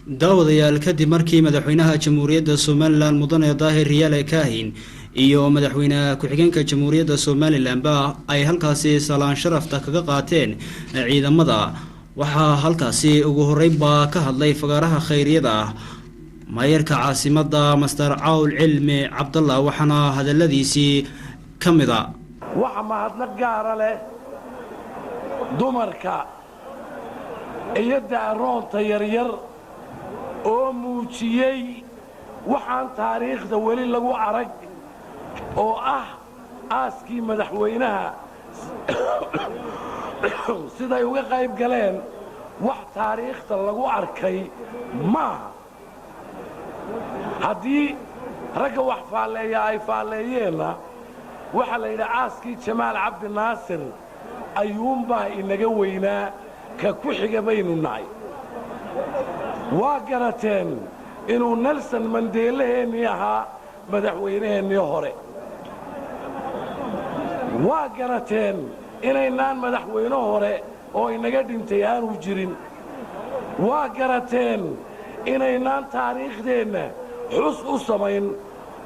daawadayaal kadib markii madaxweynaha jamhuuriyadda Soomaaliland mudane Daahir Riyaale Kaahin iyo madaxweynaha ku-xigeenka jamhuuriyadda Soomaaliland ay halkaasi salaan sharafta kaga qaateen ciidamada waxa halkaasi ugu horeynba ka hadlay fagaaraha khayriyada maayarka caasimadda Master Cawl Cilmi Cabdallah waxana hadaladiisii kamida waxa mahadnaq gaar ah leh dumarka iyo daaroonta yaryar oo muujiyay waxaan taariikhda weli lagu arag oo ah aaskii madaxweynaha siday uga qayb galeen wax taariikhda lagu arkay maaha haddii ragga wax faalleeya ay faalleeyeenna waxaa la yidhi aaskii Jamaal Cabdi Naasir ayuunbaa inaga weynaa ka ku xiga baynu nahay waa garateen inuu Nelson Mandela ahaa madaxweynaheennii hore waa garateen inaynaan madaxweyne hore oo inaga dhintay aanu jirin waa garateen inaynaan taariikhdeenna xus u samayn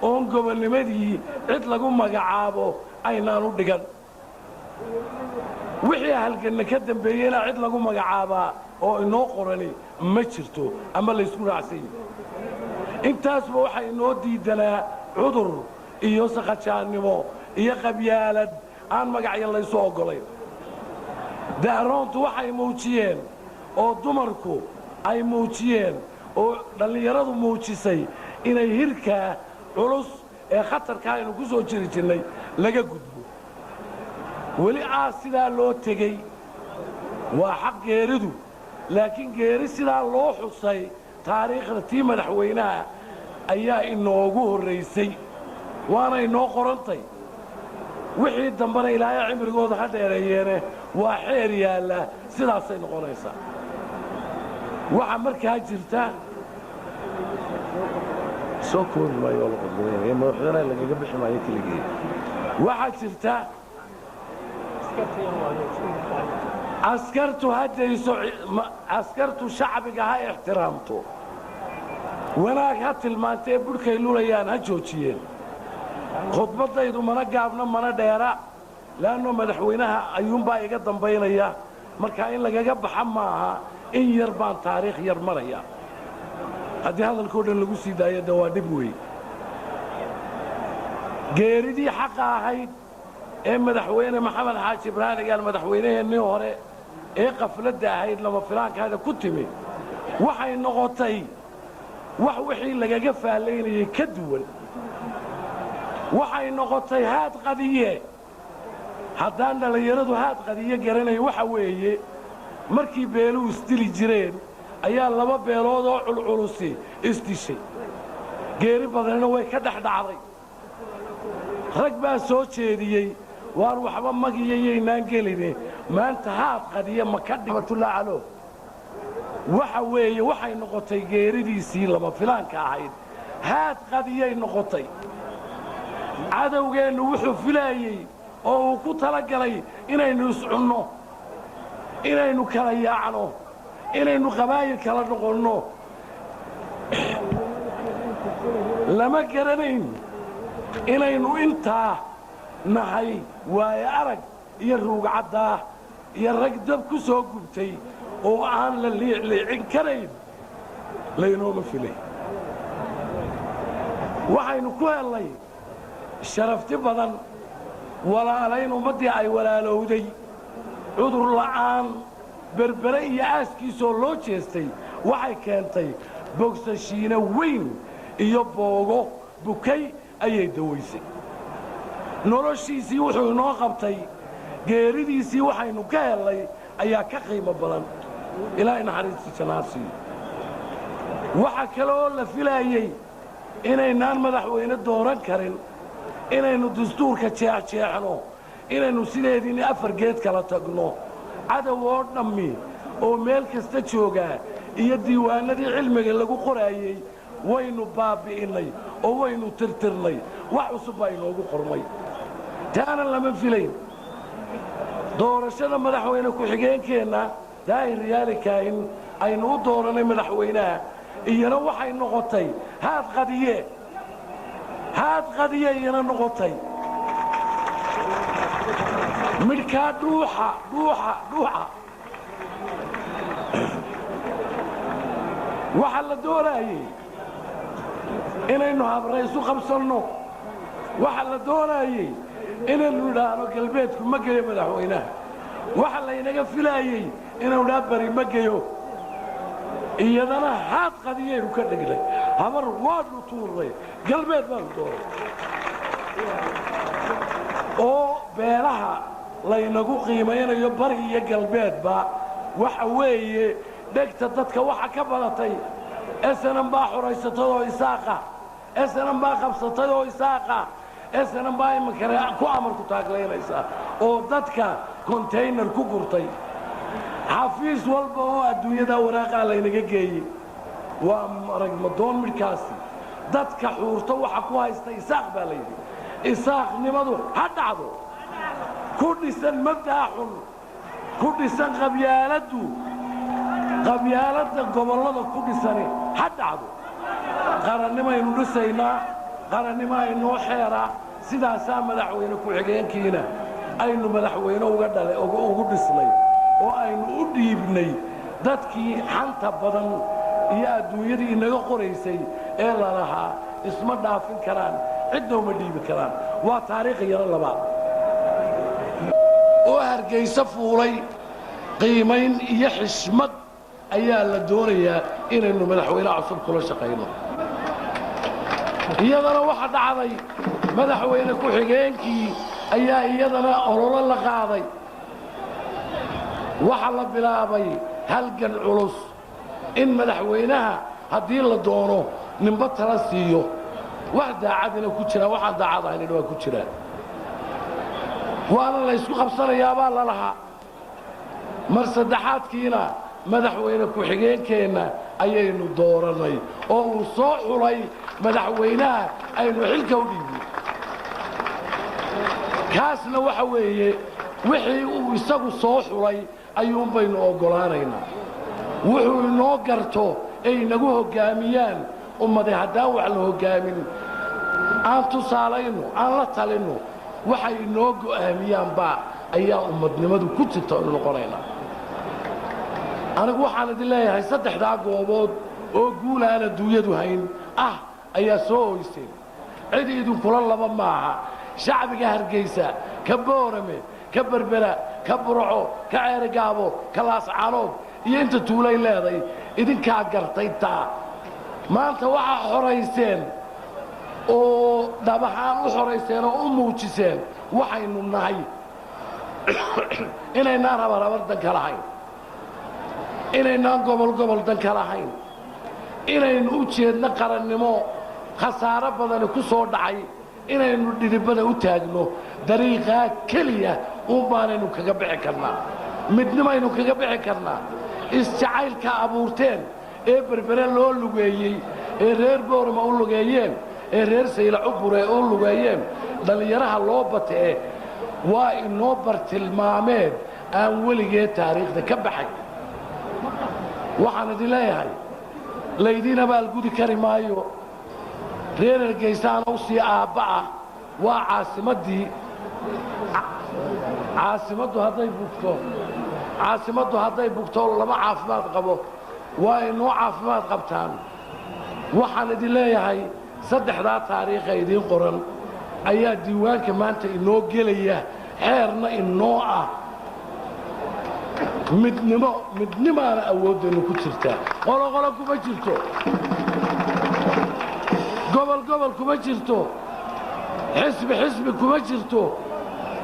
oon gobolnimadii cid lagu magacaabo aynaan u dhigan wixii halganna ka dambeeyeyna cid lagu magacaabaa oo inoo qorani ma jirto ama la isku raacsan intaasba waxay inoo diidanaa cudur iyo saqajaannimo iyo qabyaalad aan magacyo laysu oggolayn daaroontu waxay muujiyeen oo dumarku ay muujiyeen oo dhallinyaradu muujisay inay hirkaa culus ee khatarka aynu ku soo jiri jirnay laga gudbo weli sidaa loo tegey waa xaq geeridu laakiin geeri sidaa loo xusay taariikhda tii madaxweynaha ayaa inoogu horraysay waana inoo qorantay wixii dambana ilaahay cimrigooda ha dheereeyeene waa xeer yaalla sidaasay noqonaysaa waxaa markaa jirta soo koobi maayo la qodbay madaxweynaha lagaga bixi maayo keligeed waxaa jirta askartu shacbiga ha ixtiraamto wanaag ha tilmaantee budhkay lulayaan ha joojiyeen khudbaddaydu mana gaabna mana dheera laanno madaxweynaha ayuunbaa iga dambaynaya markaa in lagaga baxa maaha in yar baan taariikh yar maraya haddii hadalkoo dhan lagu sii daayo de waa dhib wey geeridii xaqa ahayd ee madaxweyne maxamed xaaji ibraahim cigaal madaxweynaheennii hore ee qafladda ahayd lama filaankaada ku timi waxay noqotay wax wixii lagaga faallaynayay ka duwan waxay noqotay haad qadiye haddaan dhallinyaradu haad qadiye garanay waxa weeye markii beeluhu isdili jireen ayaa laba beelood oo culculusi isdishay geeri badanina way ka dhex dhacday rag baa soo jeediyey waan waxba magiyayaynaan geline maanta haad qadiye ma ka dhimatullah calo waxa weeye waxay noqotay geeridiisii lama filaanka ahayd haad qadiyay noqotay cadowgeennu wuxuu filaayey oo uu ku talagalay inaynu iscunno inaynu kala yaacno inaynu qabaayil kala noqonno lama garanayn inaynu intaa nahay waaye arag iyo ruugcaddaa iyo rag dab ku soo gubtay oo aan la liicliicin karayn laynooma filay waxaynu ku hellay sharafti badan walaalayn ummaddii ay walaalowday cudur la'aan berbere iyo aaskiisoo loo jeestay waxay keentay bogsashiino weyn iyo boogo bukay ayay dawaysay noloshiisii wuxuu inoo qabtay geeridiisii waxaynu ka helnay ayaa ka qiimo badan ilaahay naxariistii jannaa siiyo waxa kale oo la filaayey inaynaan madaxweyne dooran karin inaynu dastuurka jeexjeexno inaynu sideediinni afar geed kala tagno cadow oo dhammi oo meel kasta joogaa iyo diiwaanadii cilmiga lagu qoraayey waynu baabi'innay oo waynu tirtirnay wax cusub baa inoogu qormay taana lama filayn doorashada madaxweyne ku-xigeenkeenna daahir riyaale kaahin aynu u dooranay madaxweynaha iyana waxay noqotay haad qadiye iyana noqotay midhkaa dhuuxa waxaa la doonaayey inaynu habraysu qabsanno waxaa la doonaayey inaynu idhaahno galbeedku ma geyo madaxweynaha waxa laynaga filaayey inaynu idhaa bari ma geyo iyadana haad qadiyaynu ka dhignay habar waadnu tuurnay galbeed baanu dooray oo beelaha laynagu qiimaynayo bari iyo galbeedba waxa weeye dhegta dadka waxa ka badatay SNM baa xoraysatay oo isaaqa SNM baa qabsatay oo isaaqa SNM baa imakare ku amarku taaglaynaysa oo dadka container ku gurtay xafiis walba oo adduunyada waraaqa laynaga geeyey waa aragmadoon midkaasi dadka xuurta waxa ku haysta isaaq baa la yidhi isaaqnimadu ha dhacdo ku dhisan mabdaa xun ku dhisan qabyaaladda gobollada ku dhisani ha dhacdo qarannimaynu dhisaynaa qarannimo aynoo xeeraa sidaasaa madaxweyne ku-xigeenkiina aynu madaxweyne ugu dhisnay oo aynu u dhiibnay dadkii xanta badan iyo adduunyadii inaga qoraysay ee lalahaa isma dhaafin karaan cidna uma dhiibi karaan waa taariikh yaro labaad oo hargayso fuulay qiimayn iyo xishmad ayaa la doonayaa inaynu madaxweyne cusub kula shaqayno iyadana waxa dhacday madaxweyne ku-xigeenkii ayaa iyadana ololo la qaaday waxa la bilaabay halgan culus in madaxweynaha haddii la doono ninba tala siiyo wax daacadina ku jira waxaan daacad ahaynina waa ku jiraan waana la ysku qabsanayaabaa la lahaa mar saddexaadkiina madaxweyne ku-xigeenkeenna ayaynu doorannay oo uu soo xulay madaxweynaha aynu xilka u dhiibnay kaasna waxa weeye wixii uu isagu soo xulay ayuunbaynu oggolaanaynaa wuxuu inoo garto ay inagu hoggaamiyaan ummade haddaan wax la hoggaamin aan tusaalayno aan la talinno waxay inoo go'aamiyaanbaa ayaa ummadnimadu ku jirta inu noqonaynaa anigu waxaan idin leeyahay saddexdaa goobood oo guul aan adduunyadu hayn ah ayaa soo hoyseen cid idinkula laba maaha shacbiga hargaysa ka boorame ka berbera ka burco ka ceerigaabo ka laascaanood iyo inta tuulay leeday idinkaa gartay taa maanta waxaa xorayseen oo dhab ahaan u xorayseen oo u muujiseen waxaynu nahay inaynaan rabar danka lahayn inaynaan gobol danka lahayn inaynu u jeedno qarannimo khasaaro badani ku soo dhacay inaynu dhidibada u taagno dariiqaa keliya uun baanaynu kaga bixi karnaa midnimaynu kaga bixi karnaa isjacaylka abuurteen ee berbere loo lugeeyey ee reer boorama u lugeeyeen ee reer saylac u buree u lugeeyeen dhallinyaraha loo batee waa inoo bartilmaameed aan weligee taariikhda ka baxay waxaan idin leeyahay laydiin abaalgudi kari maayo reer hargaysaana u sii aabba ah waa caasimaddii caasimaddu hadday bugto lama caafimaad qabo waa inoo caafimaad qabtaan waxaan idin leeyahay saddexdaa taariikha idiin qoran ayaa diiwaanka maanta inoo gelaya xeerna inoo ah midnimaana awooddeennu ku jirtaa qoloqolo kuma jirto gobol kuma jirto xisbi kuma jirto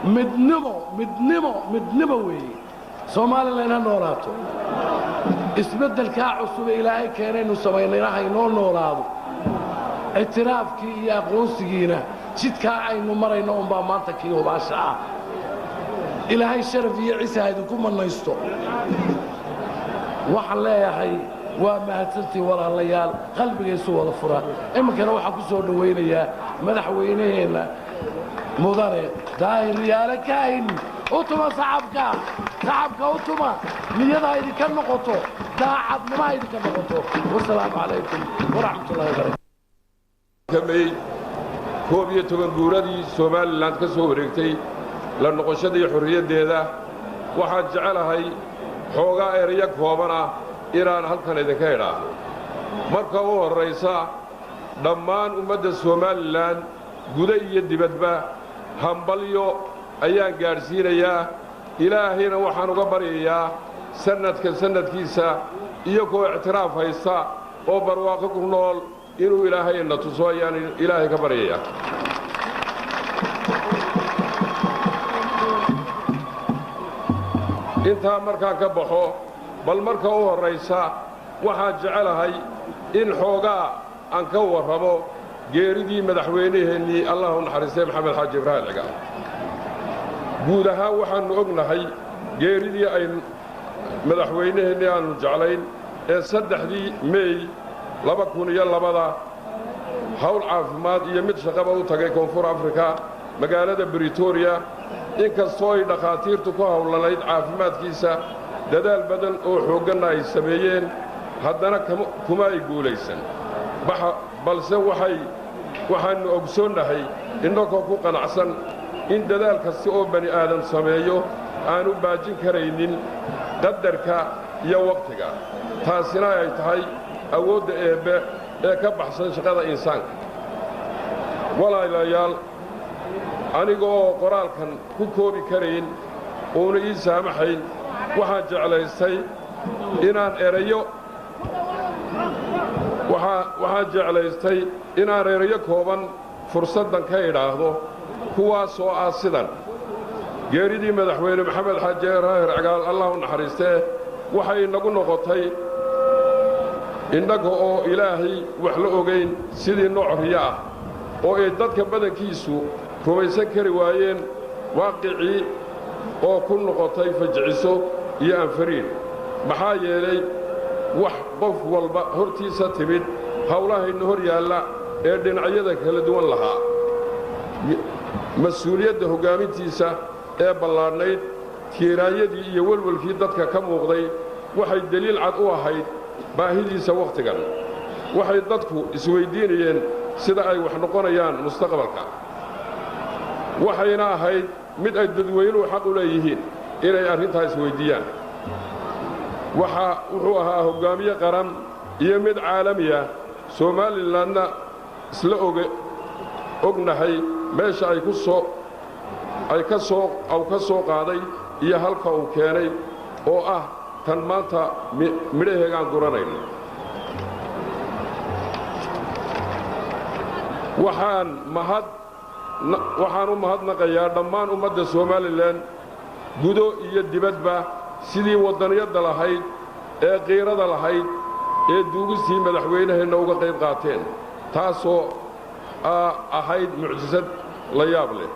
midnimo weeye Soomaaliland ha noolaato isbeddelkaa cusub ilaahay keenaynu samaynayna haynoo noolaado اعترافكي iyo aqoonsigiina jidka aynu marayno baa maanta kii hubaasha ah ilaahay sharaf iyo ciise ku manaysto waxaan leeyahay waa mahadsantii walaalayaal qalbigaysu wada fura iminkana waxaan ku soo dhaweynayaa madaxweynaheena mudane daahir riyaale kaahin utuma saxabka utuma niyada idinka noqoto daacadnimo idinka noqoto wassalaamu calaykum waraxmatullaahi wabarakaatuh كمي كوبية تبنجوري سوماليلاند كسو wareegtay la noqoshadii xorriyadeeda waxa jecelahay xooga ereya koobana inaan halkan idinka idhaahdo marka uu horeysa dhammaan ummadda Soomaaliland guud iyo dibadba hambalyo ayaan gaarsiinayaa ilaahayna waxaan uga baryayaa sanadkiisa iyo koo ictiraaf haysta oo barwaaqo ku nool inuu ilaahay na tuso ayaan ilaahay ka baryayaa inta markaan ka baxo bal marka uu horeysa waxa jecelahay in xoogaa aan ka warramo geeridii madaxweynaheennii Allahu naxariistay Maxamed Xaaji Ibraahim Cigaal guud ahaan waxaanu ognahay geeridii ay madaxweynaheennii aanu jeclayn ee 3 May 2002 hawl caafimaad iyo mid shaqaba u tagay Koonfur Afrika magaalada Pretoria inkastoo ay dhaqaatiirtu ku hawlanayd caafimaadkiisa dadaal badan oo xooggan ay sameeyeen haddana kuma ay guulaysan balse waxaanu ogsoonahay innagoo ku qanacsan in dadaal kasta oo bani aadan sameeyo aanu baajin karaynin qadarka iyo waqtiga taasina ay tahay awoodda eebbe ee ka baxsan shaqada insaanka walaalayaal anigoo qoraalkan ku koobi karayn oona ii saamaxayn waxaan jeclaystay inaan erayo kooban fursaddan ka idhaahdo kuwaasoo ah sidan geeridii madaxweyne maxamed xaaji ibraahim cigaal allah u naxariistee waxay nagu noqotay innaga oo ilaahay wax la ogayn sidii nooc riyo ah oo ay dadka badankiisu rumaysan kari waayeen waaqicii oo ku noqotay fajiciso iyo anfariin maxaa yeelay wax qof walba hortiisa timid hawlahayna hor yaalla ee dhinacyada kala duwan lahaa mas-uuliyadda hoggaamintiisa ee ballaadhnayd tiiraanyadii iyo welwelkii dadka ka muuqday waxay deliil cad u ahayd baahidiisa wakhtigan waxay dadku isweyddiinayeen sida ay wax noqonayaan mustaqbalka waxayna ahayd mid ay dadweynuhu xaq u leeyihiin inay arrintaa isweyddiiyaan wuxuu ahaa hoggaamiye qaran iyo mid caalamiya Soomaalilandna isla ognahay meesha ay ka soo qaaday iyo halka uu keenay oo ah tan maanta midhaheegaan guranayno waxaan u mahadnaqayaa dhammaan ummadda Soomaaliland gudo iyo dibadba sidii waddaniyadda lahayd ee qiirada lahayd ee duugistii madaxweynaheenna uga qayb qaateen taasoo ahayd mucjisad la yaab leh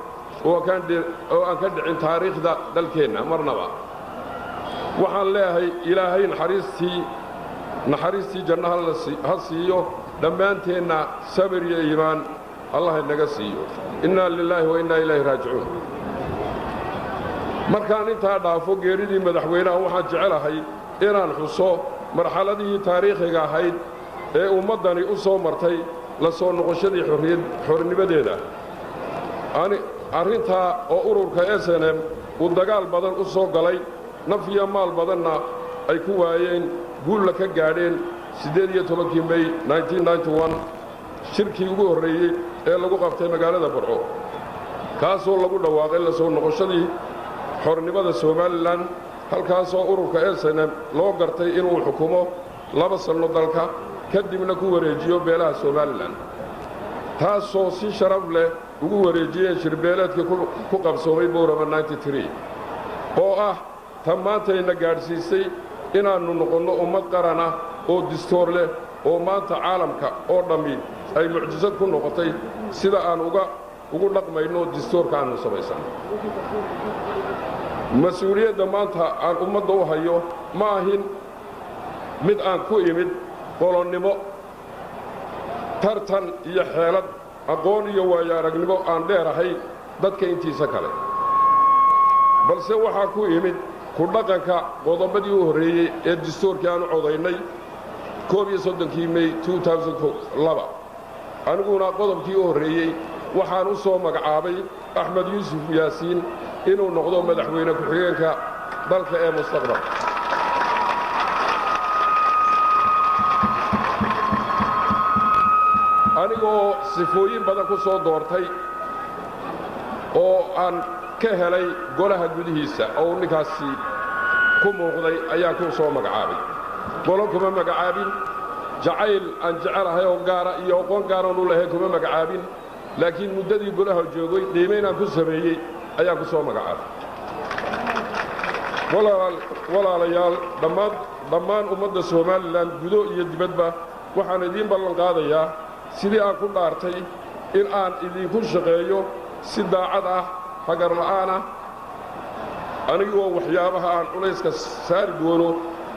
oo aan ka dhicin taariikhda dalkeenna marnaba waxaan leeyahay ilaahay naxariistii jannaha ha siiyo dhammaanteenna sabir iyo iimaan allah inaga siiyo innaa lilaahi wa innaa ilayhi raajicuun markaan intaa dhaafo geeridii madaxweynaha waxaan jecelahay inaan xuso marxaladihii taariikhiga ahayd ee ummaddani u soo martay la soo noqoshadii xornimadeeda arrintaa oo ururka SNM uu dagaal badan u soo galay naf iyo maal badanna ay ku waayeen guulla ka gaadheen 18 May 1991 shirkii ugu horreeyey ee lagu qabtay magaalada Burco kaasoo lagu dhawaaqay la soo noqoshadii xornimada Soomaaliland halkaasoo ururka SNM loo gartay inuu xukumo 2 sano dalka kadibna ku wareejiyo beelaha Soomaaliland taasoo si sharaf leh ugu wareejiyeen shirbeeleedka ku qabsoomay boorama 93 oo ah tan maantayna gaadhsiisay inaannu noqonno ummad qaran ah oo dastuur leh oo maanta caalamka oo dhammi ay mucjisad ku noqotay sida aan ugu dhaqmayno dastuurka aanu samaysanno mas-uuliyadda maanta aan ummadda u hayo ma ahin mid aan ku imid qolonnimo tartan iyo xeelad aqoon iyo waayo aragnimo aan dheerahay dadka intiisa kale balse waxaa ku imid ku dhaqanka qodobadii u horreeyey ee dastuurkii aanu codaynay 31 May 2002 aniguna qodobkii u horreeyey waxaan u soo magacaabay Axmed Yuusuf Yaasiin inuu noqdo madaxweyne ku-xigeenka dalka ee mustaqbalka anigoo sifooyin badan ku soo doortay oo aan ka helay golaha gudihiisa oo ninkaasi ku muuqday ayaan ku soo magacaabay golo kuma magacaabin jacayl aan jecelahay oo gaara iyo aqoon gaaran u lahayn kuma magacaabin laakiin muddadii golaha joogay qiimaynaan ku sameeyey ayaan ku soo magacaabay walaalayaal dhammaan ummadda Soomaaliland gudo iyo dibadba waxaan idiin ballan qaadayaa sidii aan ku dhaartay in aan idinku shaqeeyo si daacad ah hagar la'aan ah anigoo waxyaabaha aan culayska saari doono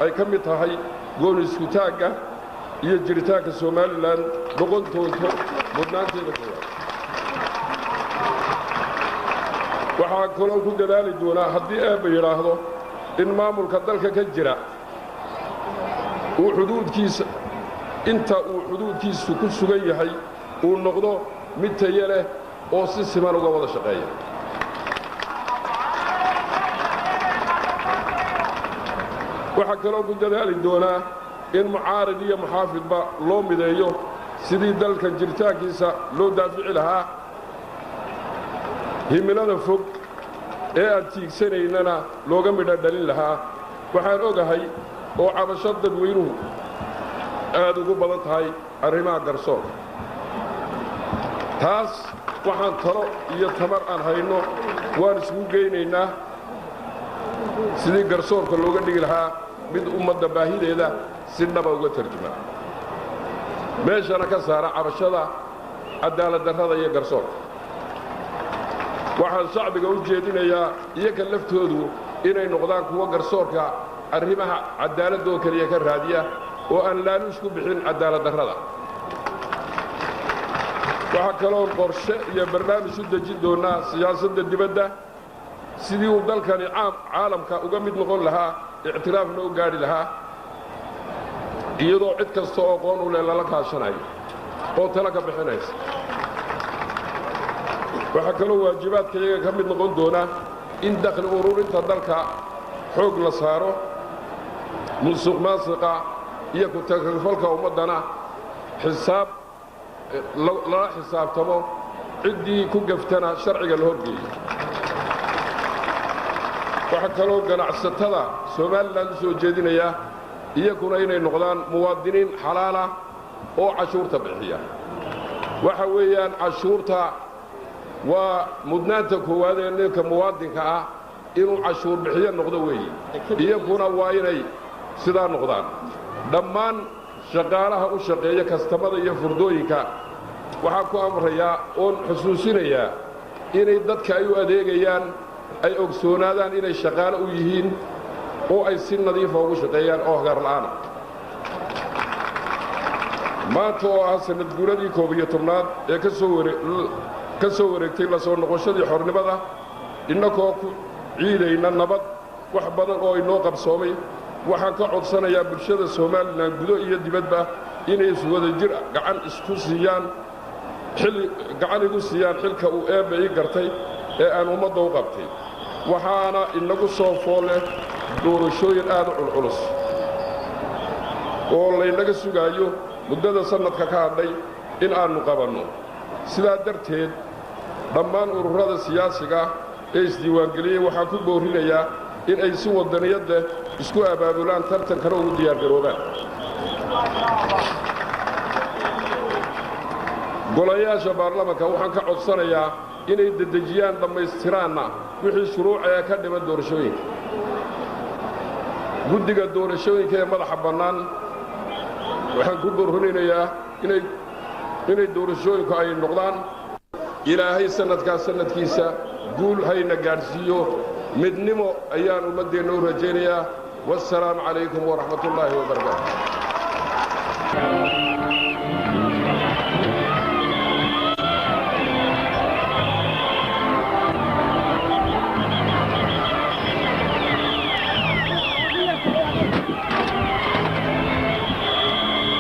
ay ka mid tahay gooni isku taagga iyo jiritaanka Soomaaliland noqon doonto mudnaanteeda koowaad waxaan kaloo ku dadaali doonaa haddii eebba yidhaahdo in maamulka dalka ka jira uu xuduudkiisa inta uu xuduudkiisu ku sugan yahay uu noqdo mid tayo leh oo si siman uga wada shaqeeya waxaa kaloo ku dadaali doonaa in mucaarid iyo muxaafidba loo mideeyo sidii dalkan jiritaankiisa loo daafici lahaa himilada fog ee aan tiigsanaynana looga midho dhalin lahaa waxaan ogahay oo cabasho dadweynuhu aad ugu badan tahay arrimaha garsoorka taas waxaan talo iyo tamar aan hayno waan isugu geynaynaa sidii garsoorka looga dhigi lahaa mid ummadda baahideeda si dhaba uga tarjuma meeshana ka saara cabashada cadaalad darrada iyo garsoorka waxaan shacbiga u jeedinayaa iyaga laftoodu inay noqdaan kuwa garsoorka arrimaha cadaaladda oo keliya ka raadiya oo aan laaluush ku bixin cadaalad darrada waxaa kaloo qorshe iyo barnaamij u dejin doonaa siyaasadda dibadda sidii uu dalkani caalamka uga mid noqon lahaa ictiraafna u gaadhi lahaa iyadoo cid kasta oo aqoon u leh lala kaashanayo oo tala ka bixinaysa waxaa kaloo waajibaadka iyaga ka mid noqon doona in dakhli ururinta dalka xoog la saaro musuq maasuqa iyo ku tagrifalka ummaddana lala xisaabtamo ciddii ku gaftana sharciga la horgeeyo waxaa kaloo ganacsatada Soomaaliland u soo jeedinaya iyaguna inay noqdaan muwaadiniin xalaal ah oo cashuurta bixiya waxa weeyaan cashuurta waa mudnaanta koowaad ee ninka muwaadinka ah inuu cashuur bixiyo noqdo weeye iyaguna waa inay sidaa noqdaan dhammaan shaqaalaha u shaqeeya kastamada iyo furdooyinka waxaan ku amrayaa oon xusuusinayaa inay dadka ay u adeegayaan ay ogsoonaadaan inay shaqaale u yihiin oo ay si nadiifa ugu shaqeeyaan oo hagar la'aana maanta oo ah sanad guuradii 11aad ee ka soo wareegtay la soo noqoshadii xornimada innagoo ku ciidayna nabad wax badan oo inoo qabsoomay waxaan ka codsanayaa bulshada Soomaaliland gudo iyo dibadba inay isu wada jir gacan igu siiyaan xilka uu eebba ii gartay ee aan ummadda u qabtay waxaana inagu soo foole doorashooyin aad u culculus oo laynaga sugaayo muddada sanadka ka hadhay in aanu qabanno sidaa darteed dhammaan ururada siyaasiga ee isdiiwaangeliyey waxaan ku boorinayaa in ay si wadaniyad leh isku abaabulaan tartankana ugu diyaargaroobaan golayaasha baarlamaanka waxaan ka codsanayaa inay dedejiyaan dhammaystiraanna wixii shuruucaya ka dhiman doorashooyinka guddiga doorashooyinka ee madaxa bannaan waxaan ku boorrinayaa inay doorashooyinku ay noqdaan ilaahay sanadkaas sanadkiisa guul hayna gaadhsiiyo midnimo ayaan ummaddeenna u rajaynayaa wassalaamu calaykum waraxmatullaahi wabarakaatu